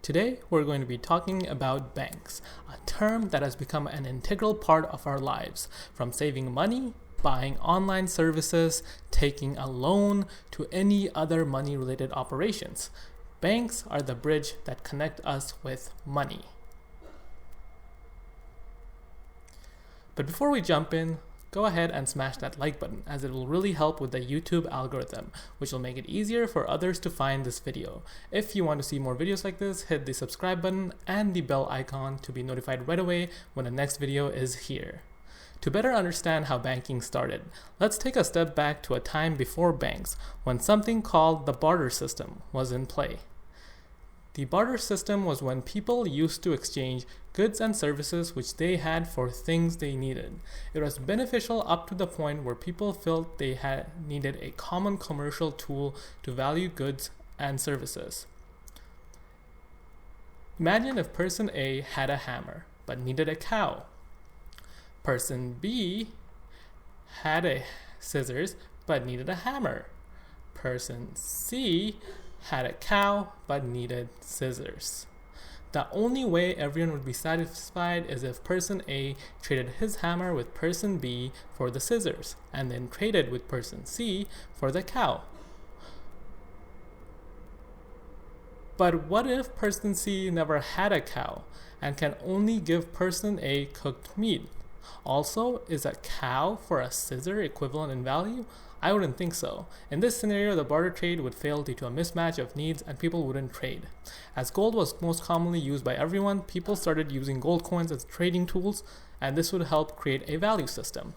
Today, we're going to be talking about banks, a term that has become an integral part of our lives, from saving money, buying online services, taking a loan, to any other money-related operations. Banks are the bridge that connect us with money. But before we jump in, go ahead and smash that like button, as it will really help with the YouTube algorithm, which will make it easier for others to find this video. If you want to see more videos like this, hit the subscribe button and the bell icon to be notified right away when the next video is here. To better understand how banking started, let's take a step back to a time before banks, when something called the barter system was in play. The barter system was when people used to exchange goods and services which they had for things they needed. It was beneficial up to the point where people felt they needed a common commercial tool to value goods and services. Imagine if person A had a hammer but needed a cow. Person B had a scissors but needed a hammer. Person C had a cow but needed scissors. The only way everyone would be satisfied is if person A traded his hammer with person B for the scissors, and then traded with person C for the cow. But what if person C never had a cow and can only give person A cooked meat? Also, is a cow for a scissor equivalent in value? I wouldn't think so. In this scenario, the barter trade would fail due to a mismatch of needs and people wouldn't trade. As gold was most commonly used by everyone, people started using gold coins as trading tools, and this would help create a value system.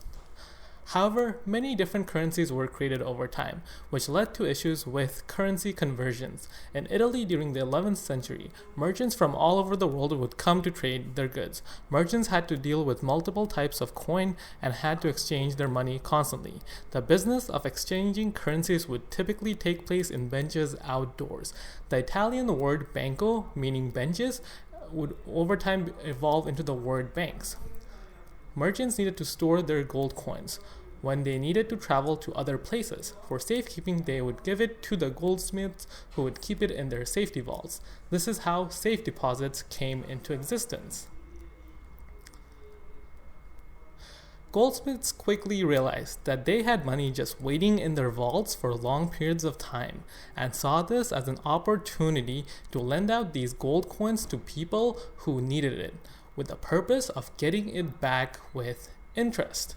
However, many different currencies were created over time, which led to issues with currency conversions. In Italy during the 11th century, merchants from all over the world would come to trade their goods. Merchants had to deal with multiple types of coin and had to exchange their money constantly. The business of exchanging currencies would typically take place in benches outdoors. The Italian word banco, meaning benches, would over time evolve into the word banks. Merchants needed to store their gold coins when they needed to travel to other places. For safekeeping, they would give it to the goldsmiths, who would keep it in their safety vaults. This is how safe deposits came into existence. Goldsmiths quickly realized that they had money just waiting in their vaults for long periods of time, and saw this as an opportunity to lend out these gold coins to people who needed it, with the purpose of getting it back with interest.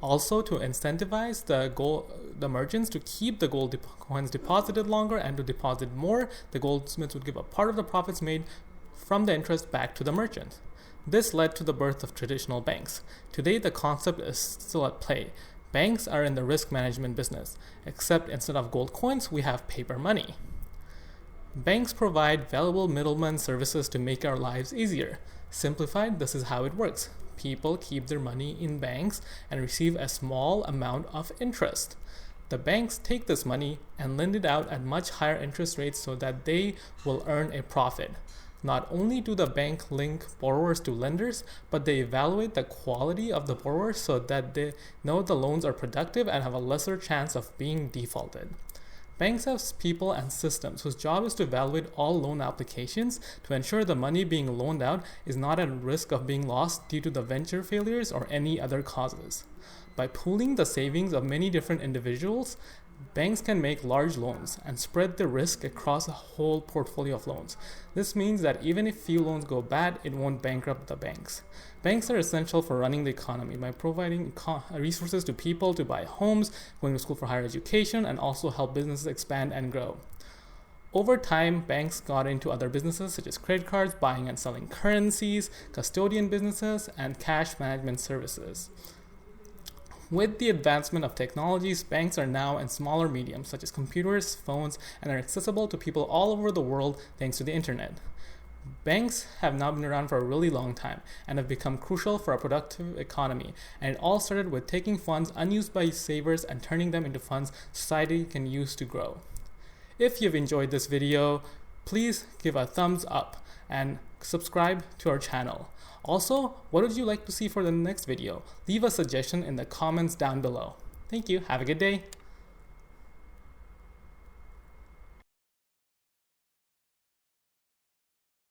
Also, to incentivize the merchants to keep the gold coins deposited longer and to deposit more, the goldsmiths would give a part of the profits made from the interest back to the merchant. This led to the birth of traditional banks. Today, the concept is still at play. Banks are in the risk management business, except instead of gold coins, we have paper money. Banks provide valuable middleman services to make our lives easier. Simplified, this is how it works. People keep their money in banks and receive a small amount of interest. The banks take this money and lend it out at much higher interest rates so that they will earn a profit. Not only do the bank link borrowers to lenders, but they evaluate the quality of the borrowers so that they know the loans are productive and have a lesser chance of being defaulted. Banks have people and systems whose job is to evaluate all loan applications to ensure the money being loaned out is not at risk of being lost due to the venture failures or any other causes. By pooling the savings of many different individuals, banks can make large loans and spread the risk across a whole portfolio of loans. This means that even if few loans go bad, it won't bankrupt the banks. Banks are essential for running the economy by providing resources to people to buy homes, going to school for higher education, and also help businesses expand and grow. Over time, banks got into other businesses such as credit cards, buying and selling currencies, custodian businesses, and cash management services. With the advancement of technologies, banks are now in smaller mediums such as computers, phones, and are accessible to people all over the world thanks to the internet. Banks have now been around for a really long time and have become crucial for a productive economy, and it all started with taking funds unused by savers and turning them into funds society can use to grow. If you've enjoyed this video, please give a thumbs up and subscribe to our channel. Also, what would you like to see for the next video? Leave a suggestion in the comments down below. Thank you. Have a good day.